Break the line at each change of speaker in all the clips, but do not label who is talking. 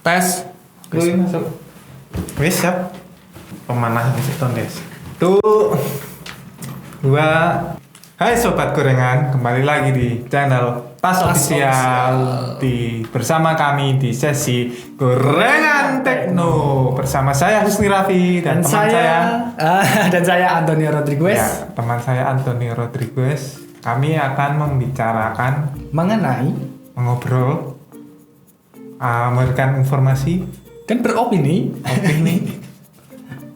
Tes.
Wis masuk. Wis siap. Pemanasan siton des. Tuh. Dua. Hai sobat gorengan, kembali lagi di channel Tas Official bersama kami di sesi Gorengan Tekno bersama saya Husni Raffi dan teman
saya Antonio Rodriguez.
Ya, teman saya Antonio Rodriguez. Kami akan membicarakan mengobrol, memberikan informasi
dan beropini,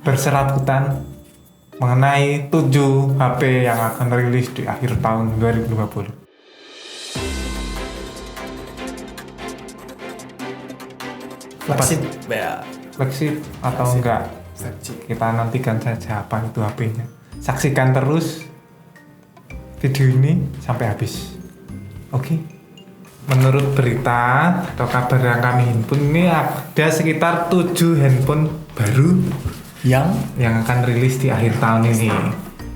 berserabutan mengenai 7 HP yang akan rilis di akhir tahun 2020. Flagship atau enggak? Kita nantikan saja apa itu HP-nya. Saksikan terus video ini sampai habis. Oke. Menurut berita atau kabar yang kami himpun, ini ada sekitar 7 handphone baru yang akan rilis di akhir tahun ini.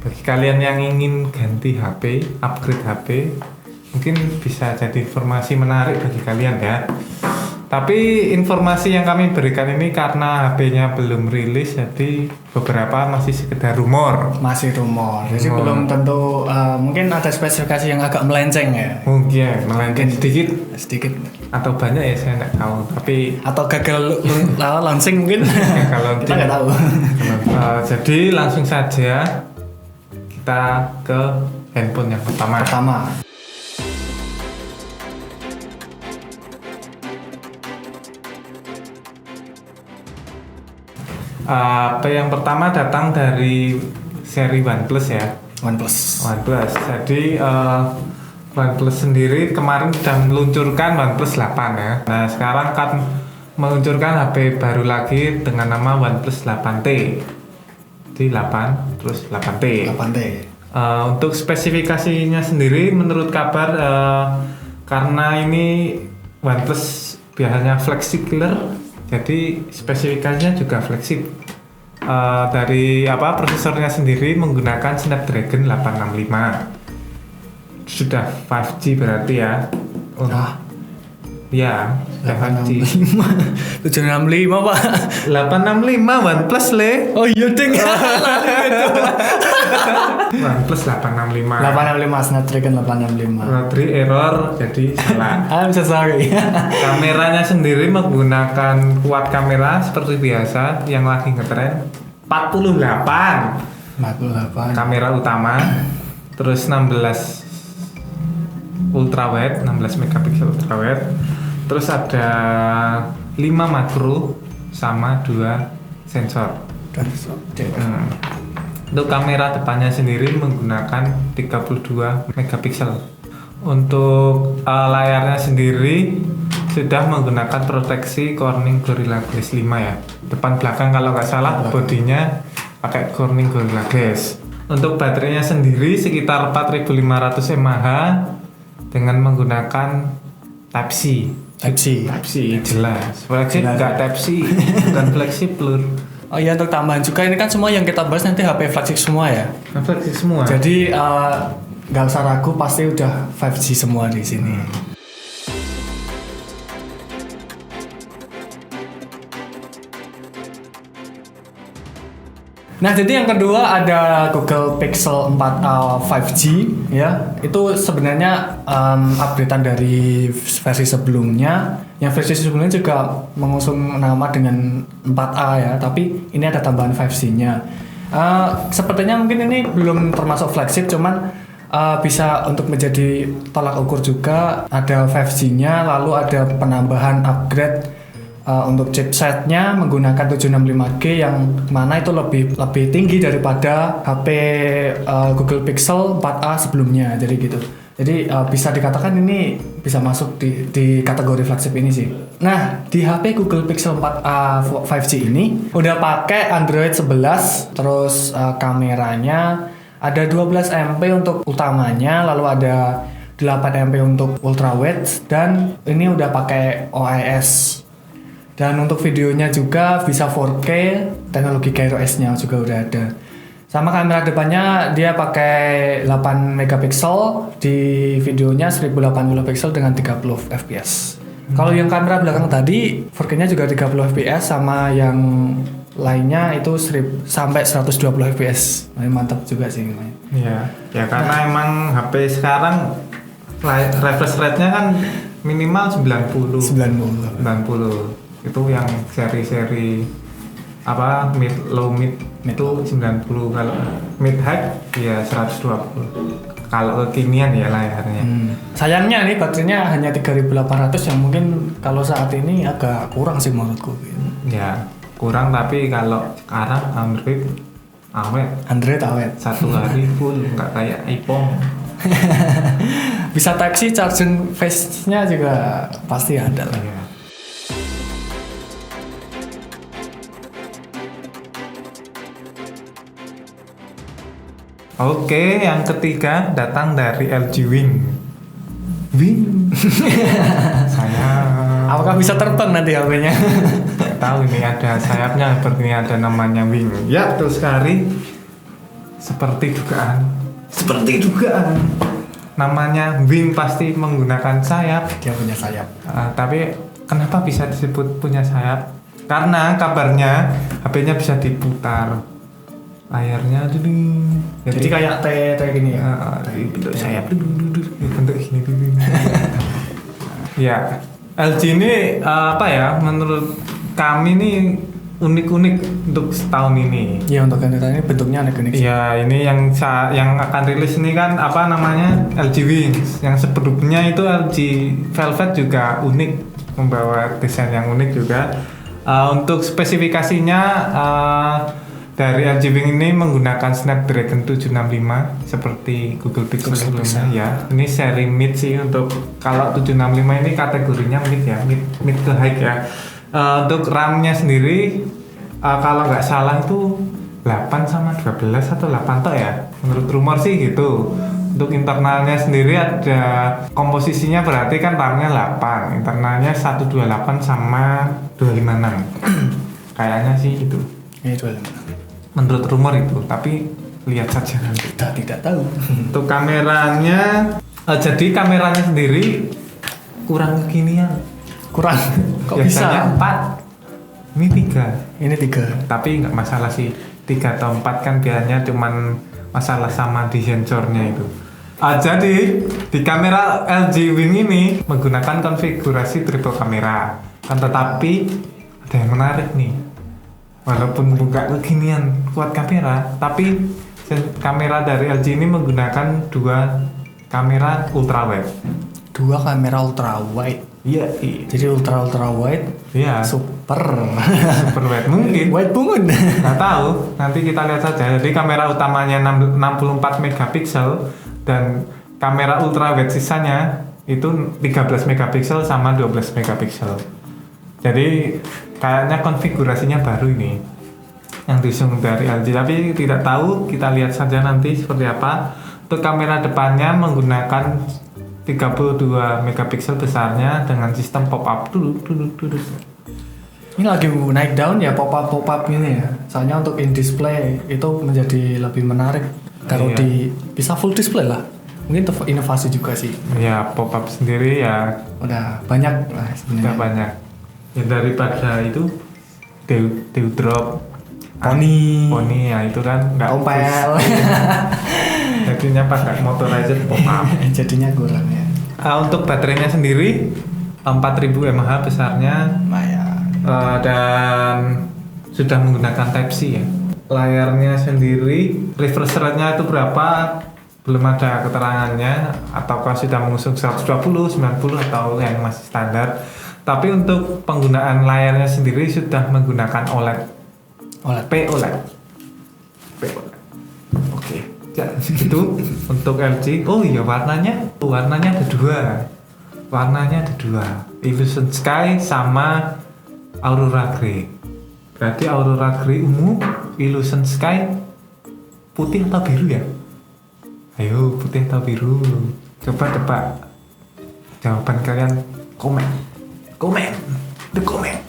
Bagi kalian yang ingin ganti HP, upgrade HP, mungkin bisa jadi informasi menarik bagi kalian ya. Tapi informasi yang kami berikan ini karena HP-nya belum rilis, jadi beberapa masih sekedar rumor.
Jadi belum tentu, mungkin ada spesifikasi yang agak melenceng ya.
Mungkin melenceng sedikit atau banyak ya, saya nggak tahu. Tapi
atau gagal launching mungkin.
Kalau
kita nggak tahu.
Jadi langsung saja kita ke handphone yang pertama. Yang pertama datang dari seri OnePlus ya.
OnePlus.
Jadi OnePlus sendiri kemarin sudah meluncurkan OnePlus 8 ya. Nah sekarang akan meluncurkan HP baru lagi dengan nama OnePlus 8T. Jadi 8 terus 8T. Untuk spesifikasinya sendiri menurut kabar karena ini OnePlus biasanya flagship killer, jadi spesifikasinya juga flagship. Dari prosesornya sendiri menggunakan Snapdragon 865. Sudah 5G berarti ya. Ya, sudah 5G.
765 Pak.
865 OnePlus le.
Oh iya ding.
OnePlus 865
Snapdragon 865.
Rotary error jadi salah.
I'm so sorry.
Kameranya sendiri menggunakan quad kamera seperti biasa yang lagi ngetren 48 kamera utama, terus 16 ultrawide, 16 megapiksel ultrawide, terus ada 5 makro sama 2 sensor. Untuk kamera depannya sendiri menggunakan 32 megapiksel. Untuk layarnya sendiri sudah menggunakan proteksi Corning Gorilla Glass 5 ya. Depan belakang kalau nggak salah bodinya pakai Corning Gorilla Glass. Untuk baterainya sendiri sekitar 4500 mAh dengan menggunakan Type-C jelas. Flagship nggak Type-C, bukan flagship lur.
Oh iya, untuk tambahan juga ini kan semua yang kita bahas nanti HP flagship semua ya.
Flagship semua.
Jadi nggak usah ragu, pasti udah 5G semua di sini. Nah, jadi yang kedua ada Google Pixel 4a 5G ya. Itu sebenarnya updatean dari versi sebelumnya. Yang versi sebelumnya juga mengusung nama dengan 4a ya, tapi ini ada tambahan 5G-nya. Sepertinya mungkin ini belum termasuk flagship, cuman bisa untuk menjadi tolak ukur juga. Ada 5G-nya, lalu ada penambahan upgrade untuk chipsetnya menggunakan 765G yang mana itu lebih tinggi daripada HP Google Pixel 4a sebelumnya, jadi gitu. Jadi bisa dikatakan ini bisa masuk di kategori flagship ini sih. Nah, di HP Google Pixel 4a 5G ini udah pakai Android 11, terus kameranya ada 12 MP untuk utamanya, lalu ada 8 MP untuk ultrawide, dan ini udah pakai OIS. Dan untuk videonya juga bisa 4K, teknologi Gyro S-nya juga udah ada. Sama kamera depannya dia pakai 8 megapiksel, di videonya 1080 pixel dengan 30 fps. Kalau yang kamera belakang tadi 4K-nya juga 30 fps sama yang lainnya itu sampai 120 fps. Nah, mantap juga sih.
Iya, ya karena emang HP sekarang refresh rate-nya kan minimal 90. 90. Itu yang seri-seri apa low mid itu 90, kalau mid high ya 120. Kalau kekinian ya layarnya.
Sayangnya nih baterainya hanya 3800 yang mungkin kalau saat ini agak kurang sih menurutku.
Ya kurang, tapi kalau sekarang Android
awet.
Satu hari full, nggak kayak iPhone.
Bisa Type-C, charging phase-nya juga pasti ada lah.
Ya. Oke, yang ketiga datang dari LG Wing. Saya
Apakah bisa terbang nanti HP-nya?
nggak tahu, ini ada sayapnya, seperti ini ada namanya Wing. Ya, betul sekali. Seperti dugaan. Namanya Wing pasti menggunakan sayap.
Dia punya sayap.
Tapi kenapa bisa disebut punya sayap? Karena kabarnya HP-nya bisa diputar. Layarnya
Jadi kayak T gini ya.
Bentuk sayap bentuk gini. Ya, LG ini apa ya? Menurut kami ini unik-unik untuk tahun ini.
Ya, untuk yang ini bentuknya unik-unik.
Ya, ini yang akan rilis ini kan apa namanya? LG Wings. Yang sebelumnya itu LG Velvet juga unik, membawa desain yang unik juga. Untuk spesifikasinya dari LG Wing ini menggunakan Snapdragon 765 seperti Google Pixel sebelumnya ya. Ini seri mid sih, untuk kalau 765 ini kategorinya mid ya, mid ke high ya. Untuk RAM-nya sendiri kalau nggak salah itu 8 sama 12 atau 8 toh ya. Menurut rumor sih gitu. Untuk internalnya sendiri ada komposisinya, berarti kan RAM-nya 8, internalnya 128 sama 256. Kayaknya sih itu.
Ini 256.
Menurut rumor itu, tapi lihat saja nanti.
Kita tidak tahu.
Untuk kameranya, jadi kameranya sendiri kurang kekinian.
Kurang. Kok
biasanya
bisa?
4, ini 3.
Ini 3.
Tapi nggak masalah sih, 3 atau 4 kan biasanya cuman masalah sama di sensornya itu. Jadi di kamera LG Wing ini menggunakan konfigurasi triple kamera. Kan tetapi ada yang menarik nih. Walaupun buka kekinian kuat kamera, tapi kamera dari LG ini menggunakan 2 kamera ultrawide.
2 kamera ultrawide.
Iya.
Jadi ultra wide.
Iya.
Super
wide mungkin.
Wide bungun.
Nggak tahu. Nanti kita lihat saja. Jadi kamera utamanya 64 megapiksel dan kamera ultrawide sisanya itu 13 megapiksel sama 12 megapiksel. Jadi kayaknya konfigurasinya baru ini yang diusung dari LG, tapi tidak tahu, kita lihat saja nanti seperti apa. Untuk kamera depannya menggunakan 32 megapiksel besarnya dengan sistem pop-up dulu.
Ini lagi naik daun ya pop-up ini ya. Soalnya untuk in display itu menjadi lebih menarik kalau bisa full display lah. Mungkin itu inovasi juga sih.
Ya, pop-up sendiri ya
udah banyak lah sebenarnya.
Udah banyak. Ya daripada itu Deodrop,
Pony
ya itu kan nggak
Ompel.
Jadinya pakai motorized pop-up.
Jadinya kurang ya.
Untuk baterainya sendiri 4000 mAh besarnya, dan sudah menggunakan Type-C ya. Layarnya sendiri refresh rate-nya itu berapa? Belum ada keterangannya, ataukah sudah mengusung 120, 90 atau yang masih standar. Tapi untuk penggunaan layarnya sendiri sudah menggunakan OLED. POLED. Oke. Ya, itu untuk LG. Oh iya, warnanya ada 2. Warnanya ada 2. Illusion Sky sama Aurora Grey. Berarti Aurora Grey ungu, Illusion Sky putih atau biru ya? Ayo, putih atau biru? Coba tebak. Jawaban kalian komen. The comment.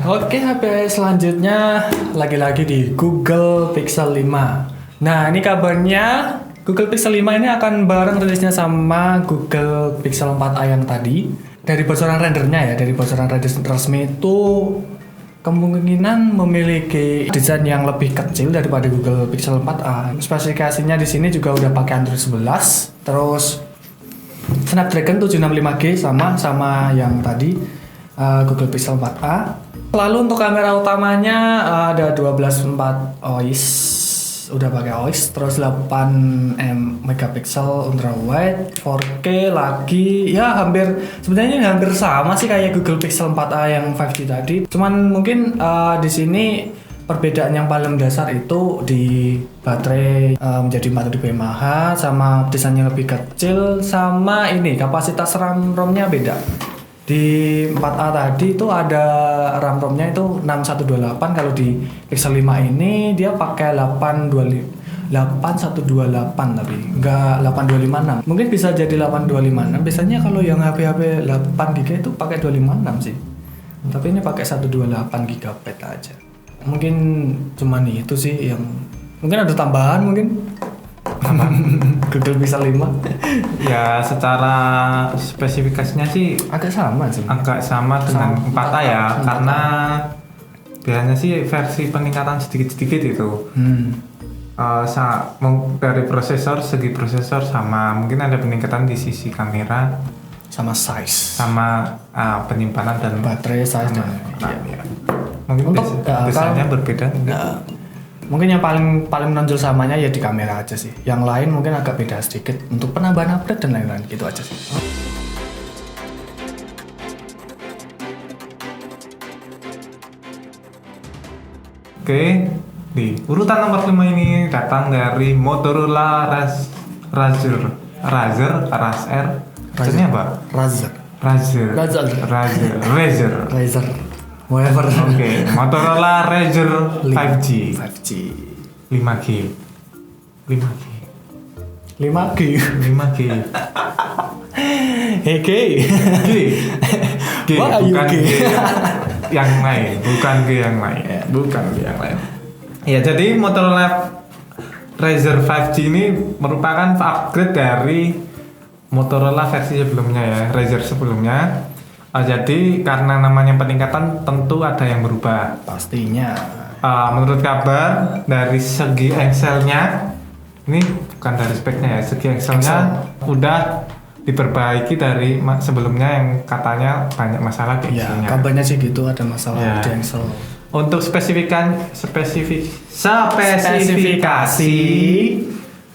Oke, HP selanjutnya lagi-lagi di Google Pixel 5. Nah, ini kabarnya Google Pixel 5 ini akan bareng rilisnya sama Google Pixel 4a yang tadi. Dari bocoran rendernya ya, dari bocoran render resmi itu kemungkinan memiliki desain yang lebih kecil daripada Google Pixel 4a. Spesifikasinya di sini juga udah pakai Android 11. Terus Snapdragon 765G sama yang tadi Google Pixel 4a. Lalu untuk kamera utamanya ada 12.4 OIS, udah pakai OIS, terus 8 megapiksel ultra wide, 4K lagi, ya sebenarnya ini hampir sama sih kayak Google Pixel 4a yang 5G tadi. Cuman mungkin di sini perbedaan yang paling dasar itu di baterai menjadi 4000 mAh, sama desainnya lebih kecil, sama ini kapasitas RAM-ROM-nya beda. Di 4A tadi itu ada RAM-ROM-nya itu 6128, kalau di Pixel 5 ini dia pakai 8128 tapi enggak 8256. Mungkin bisa jadi 8256. Biasanya kalau yang HP-HP 8GB itu pakai 256 sih. Tapi ini pakai 128GB aja. Mungkin cuman itu sih yang mungkin ada tambahan mungkin. Google Pixel 5
Ya secara spesifikasinya sih
agak sama sih.
Agak sama dengan 4A ya, karena biasanya sih versi peningkatan sedikit-sedikit itu. Dari segi prosesor sama, mungkin ada peningkatan di sisi kamera,
sama size,
sama penyimpanan dan
baterai size dan
ya. Mungkin desainnya berbeda.
Mungkin yang paling menonjol samanya ya di kamera aja sih. Yang lain mungkin agak beda sedikit untuk penambahan update dan lain-lain gitu aja sih.
Oke, di urutan nomor 5 ini datang dari Motorola Razr. Maksudnya apa? Razr.
Whatever.
Oke, Motorola Razr 5G. 5G.
5G. Hey G.
Bukan
G.
Yang lain, bukan G yang lain. Ya, jadi Motorola Razr 5G ini merupakan upgrade dari Motorola versi sebelumnya ya, Razr sebelumnya. Jadi karena namanya peningkatan tentu ada yang berubah
Pastinya.
Menurut kabar dari segi Excel-nya, ini bukan dari speknya ya, segi Excel-nya udah diperbaiki dari sebelumnya yang katanya banyak masalah di Excel-nya.
Ya, kabarnya sih gitu, ada masalah di Excel.
Untuk spesifikasi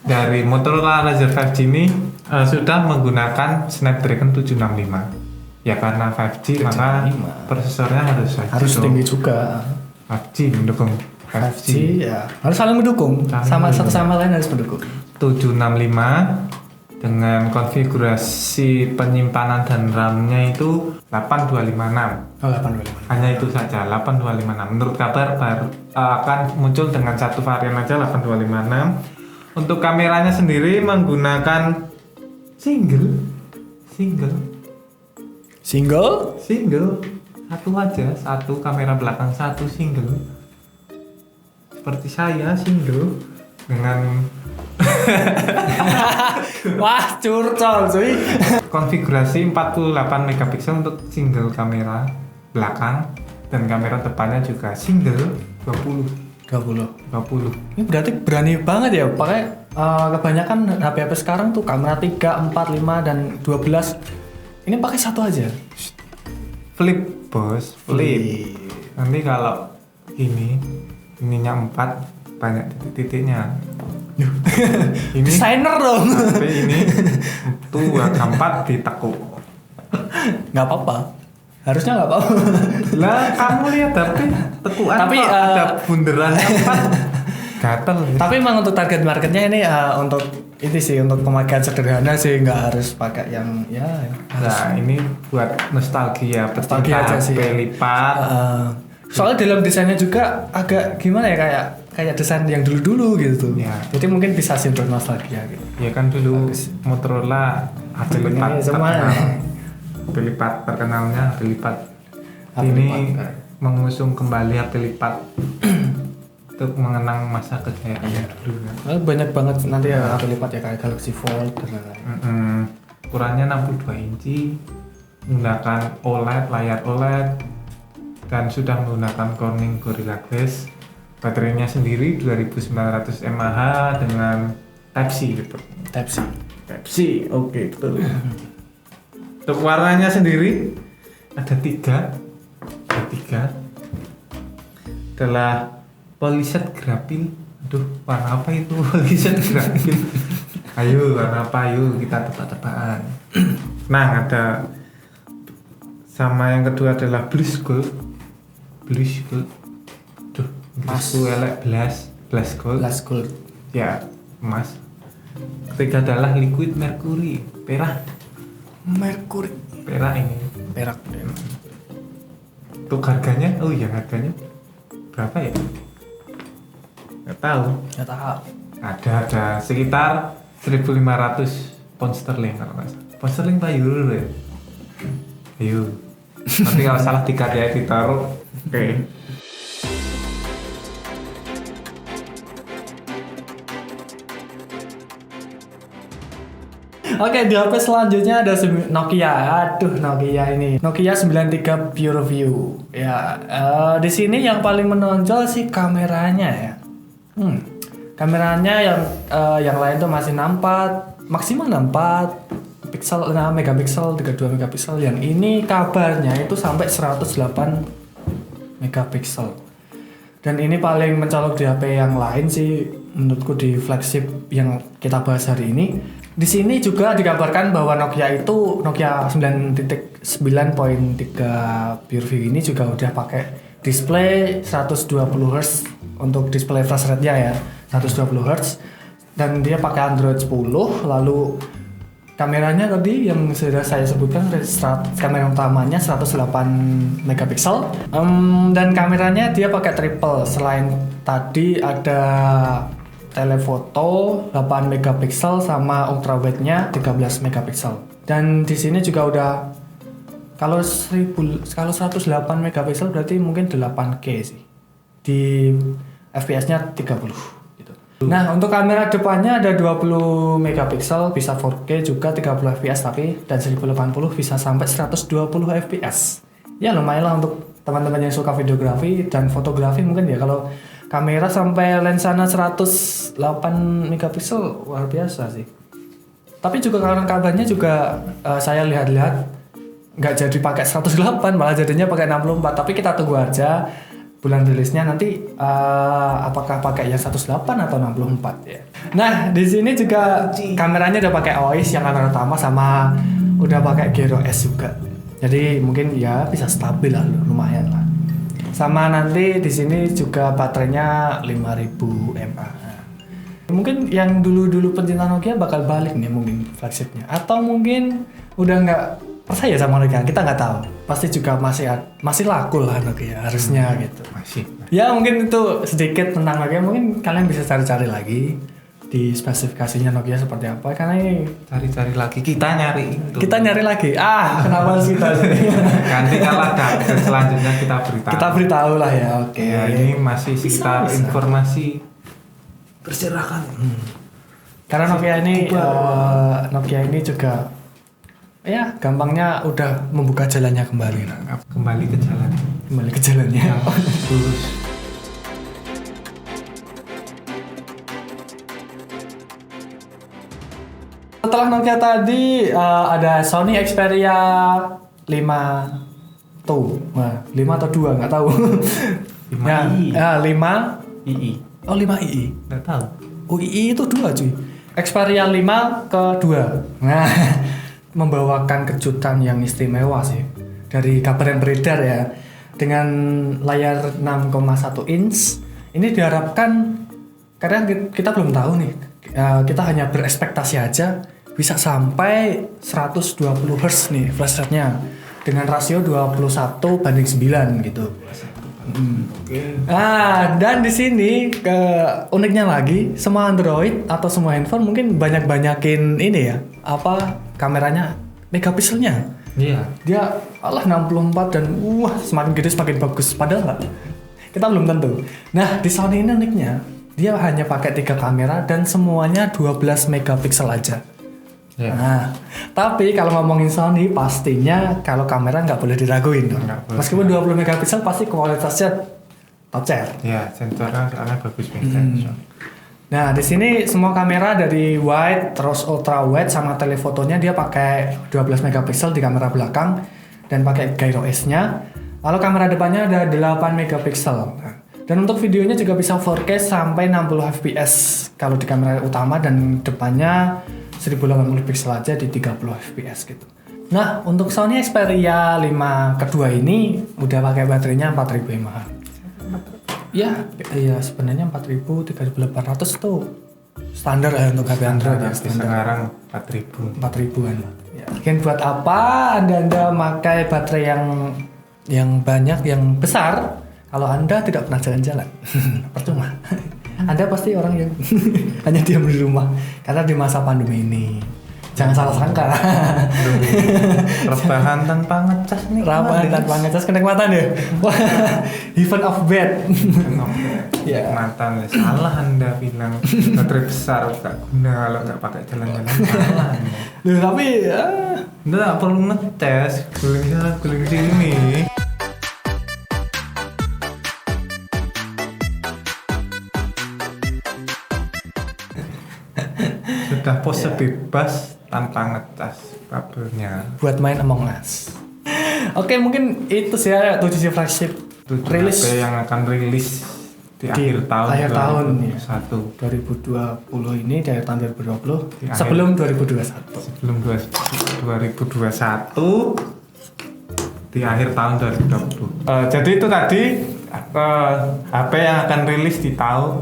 dari Motorola Razr 5G ini sudah menggunakan Snapdragon 765. Ya karena 5G maka prosesornya harus
tinggi juga.
5G mendukung
5G ya harus saling mendukung, satu sama lain harus mendukung.
765 dengan konfigurasi penyimpanan dan RAM-nya itu 8256.
8256.
Hanya itu saja 8256. Menurut kabar akan muncul dengan satu varian aja 8256. Untuk kameranya sendiri menggunakan single satu aja, satu kamera belakang, satu single seperti saya single dengan
wah curcol cuy.
konfigurasi 48 megapiksel untuk single kamera belakang, dan kamera depannya juga single 20. Ini
berarti berani banget ya pakai kebanyakan HP sekarang tuh kamera 3, 4, 5 dan 12. Ini pakai satu aja.
Flip bos, flip. Nanti kalau ininya 4 banyak titik-titiknya. Ini
desainer dong.
Tapi ini tuh angka 4 ditekuk.
Nggak apa-apa. Harusnya nggak apa-apa.
Lah kamu lihat tapi tekuan
tapi
ada bunderannya 4. Gatel.
Tapi emang untuk target marketnya ini untuk ini sih untuk pemakaian sederhana sih, nggak harus pakai yang ya.
Nah ini buat nostalgia
aja sih.
Lipat.
Soalnya dalam desainnya juga agak gimana ya, kayak desain yang dulu gitu.
Ya.
Jadi mungkin bisa sih untuk nostalgia gitu.
Ya kan dulu Motorola HP lipat terkenal. HP lipat terkenalnya HP lipat. Ini mengusung kembali HP lipat untuk mengenang masa kejayaannya dulu kan.
Banyak banget nanti ya HP lipat ya kayak Galaxy Fold dan lain-lain.
Ukurannya 62 inci, menggunakan OLED, layar OLED, dan sudah menggunakan Corning Gorilla Glass. Baterainya sendiri 2900 mAh dengan Type-C gitu. Type-C, oke betul. Untuk warnanya sendiri ada tiga. Adalah polished graphene. Aduh, warna apa itu polished graphene? Ayo, warna apa? Ayo kita tebak-tebakan. Nah, ada sama yang kedua adalah bluish gold. Duh, masuk elek blush gold. Ya, emas. Ketiga adalah liquid mercury, perak ini.
Perak.
Untuk harganya, harganya berapa ya? Nggak tahu. Ada sekitar 1.500 pound sterling kalau nggak salah. Pound sterling Pak euro ya? Ayo. Nanti kalau salah tiket ya ditaruh. Oke.
Oke, di HP selanjutnya ada Nokia. Aduh, Nokia ini. Nokia 93 PureView. Ya, di sini yang paling menonjol sih kameranya ya. Kameranya yang lain tuh masih 64, maksimal 64 piksel, megapiksel, 32 megapiksel. Yang ini kabarnya itu sampai 108 megapiksel. Dan ini paling mencolok di HP yang lain sih menurutku di flagship yang kita bahas hari ini. Di sini juga dikabarkan bahwa Nokia 9.9.3 PureView ini juga udah pakai display 120 Hz untuk display flash rate-nya ya, 120 Hz, dan dia pakai Android 10. Lalu kameranya tadi yang sudah saya sebutkan, kamera utamanya 108 megapiksel, dan kameranya dia pakai triple. Selain tadi ada telefoto 8 megapiksel sama ultrawide-nya 13 megapiksel. Dan di sini juga udah kalau 108 megapiksel berarti mungkin 8K sih. Di FPS-nya 30 gitu. Nah, untuk kamera depannya ada 20 megapiksel, bisa 4K juga 30 fps tapi, dan 1080 bisa sampai 120 fps. Ya lumayan lah untuk teman-teman yang suka videografi dan fotografi mungkin ya. Kalau kamera sampai lensanya 108 megapiksel luar biasa sih. Tapi juga karena kabarnya juga saya lihat-lihat nggak jadi pakai 108, malah jadinya pakai 64. Tapi kita tunggu aja bulan rilisnya nanti apakah pakai yang 108 atau 64 ya. Nah, di sini juga kameranya udah pakai OIS yang kamera utama, sama udah pakai gyro S juga. Jadi mungkin ya bisa stabil lah, lumayan lah. Sama nanti di sini juga baterainya 5000 mAh. Mungkin yang dulu-dulu pencinta Nokia bakal balik nih mungkin flagshipnya, atau mungkin udah nggak percaya sama Nokia, kita nggak tahu. Pasti juga masih laku lah Nokia harusnya gitu.
Masih.
Ya mungkin itu sedikit tentang Nokia, mungkin kalian bisa cari-cari lagi di spesifikasinya Nokia seperti apa, karena ini
cari-cari lagi, kita nyari itu.
Kita nyari lagi. Kenapa sih kita?
Nanti kalau ada update selanjutnya kita beritahu.
Kita beritahu lah ya. Oke.
Ya, ini masih sekitar
Bisa.
Informasi berserakan.
Karena Nokia ini juga ya gampangnya udah membuka jalannya kembali.
Kembali ke jalan.
Kembali ke jalannya.
Lurus.
Setelah Nokia tadi ada Sony Xperia 5 tuh. Nah, 5 atau 2 nggak tahu.
5i.
Ya, 5
II.
Oh, 5II.
Nggak tahu.
Oh, II itu 2 cuy. Xperia 5 ke 2. Nah, membawakan kejutan yang istimewa sih. Dari kabar yang beredar ya. Dengan layar 6,1 inch. Ini diharapkan, karena kita belum tahu nih. Kita hanya berekspektasi aja bisa sampai 120 Hz nih flash rate-nya dengan rasio 21:9 gitu. Dan di sini uniknya lagi, semua Android atau semua handphone mungkin banyakin ini ya, kameranya megapikselnya.
Iya.
Dia Allah 64 dan semakin gede semakin bagus. Padahal nggak. Kita belum tentu. Nah di Sony ini uniknya dia hanya pakai 3 kamera dan semuanya 12 megapiksel aja.
Iya.
Nah, tapi kalau ngomongin Sony pastinya kalau kamera nggak boleh diraguin dong.
Nggak boleh.
Meskipun 20 megapiksel pasti kualitasnya top tier.
Iya, sensornya soalnya bagus banget.
Nah, di sini semua kamera dari wide, terus ultra wide sama telefotonya dia pakai 12 megapiksel di kamera belakang dan pakai gyro S-nya. Lalu kamera depannya ada 8 megapiksel. Nah, dan untuk videonya juga bisa 4K sampai 60 fps kalau di kamera utama dan depannya 1080 pixel aja di 30 fps gitu. Nah, untuk Sony Xperia 5 kedua ini udah pakai baterainya 4000 mAh. Ya, sebenarnya 4000, 3800 tuh standar ya untuk HP Android ya, standar.
Sekarang 4000.
4000-an. Ya, mungkin buat apa Anda pakai baterai yang banyak, yang besar kalau Anda tidak pernah jalan-jalan? Percuma. Anda pasti orang yang hanya diam di rumah karena di masa pandemi ini. Jangan salah sangka.
Rebahan tanpa ngecas nih.
Rebahan tanpa ngecas kenikmatan ya. Wah, heaven of bed.
Ya. Kenikmatan. Salah Anda bilang baterai besar gak guna kalau nggak pakai jalan-jalan. Salah Anda.
Loh, tapi
Anda nggak perlu ngecas. Guling sana, guling sini. Sudah pose bebas tanpa ngecas kabelnya.
buat main Among Us. Oke, mungkin itu sih ya 7G flagship rilis
HP yang akan rilis di akhir tahun
akhir tahun ya. 2020 ini, di akhir tahun 2020 sebelum 2021.
Sebelum 2021 di akhir tahun 2020. Jadi itu tadi HP yang akan rilis di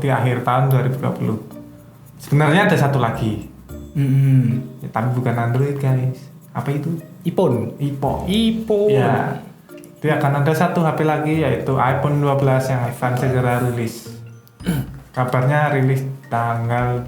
akhir tahun 2020. Sebenarnya ada satu lagi. Ya, tapi bukan Android guys. Apa itu?
iPhone.
Ya. Dia akan ada satu HP lagi yaitu iPhone 12 yang akan segera rilis. Kabarnya rilis tanggal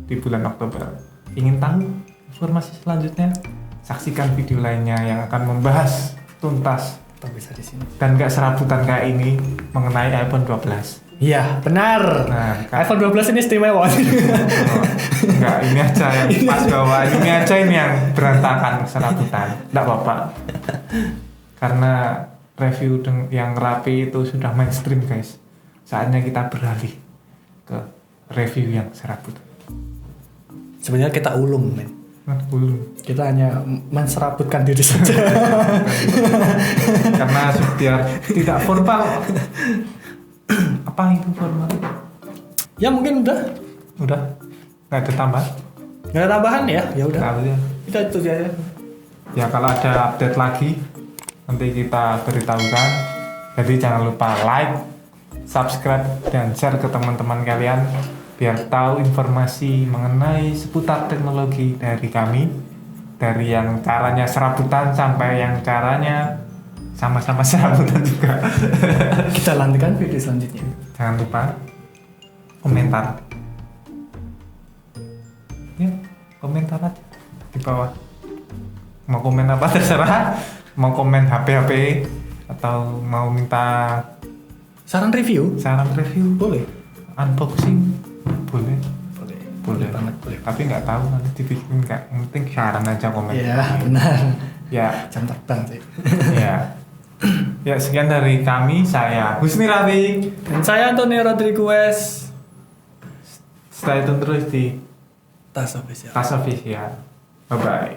di bulan Oktober. Ingin tahu informasi selanjutnya? Saksikan video lainnya yang akan membahas tuntas
Bisa di sini.
dan gak serabutan kayak ini mengenai iPhone 12.
Iya, benar.
Nah,
iPhone 12 ini istimewa.
enggak, ini aja yang pas bawah, ini aja ini yang berantakan serabutan. Enggak apa-apa. Karena review yang rapi itu sudah mainstream guys. Saatnya kita beralih ke review yang serabutan.
Sebenarnya kita ulung, men.
Belum.
Kita hanya menserabutkan diri saja.
Karena sudah tidak formal. Apa itu formal?
Ya mungkin udah.
Nggak ada tambahan?
Nggak ada tambahan ya? Ya udah.
Nggak ada.
Kita itu aja.
Ya kalau ada update lagi nanti kita beritahukan. Jadi jangan lupa like, subscribe, dan share ke teman-teman kalian biar tahu informasi mengenai seputar teknologi dari kami, dari yang caranya serabutan sampai yang caranya sama-sama serabutan juga.
Kita lanjutkan video selanjutnya.
Jangan lupa komentar. Ya, komentar aja di bawah. Mau komen apa terserah. Mau komen HP atau mau minta
Saran review?
boleh. Unboxing boleh. Boleh
banget, boleh.
Tapi nggak tahu nanti dibikin kayak penting saran aja komen.
Iya, benar.
Ya,
Jam terbang sih.
ya. Ya, sekian dari kami. Saya Husni Rafi.
Dan saya Antonio Rodriguez.
Stay tune terus di
Tas official.
Tas Official. Bye bye.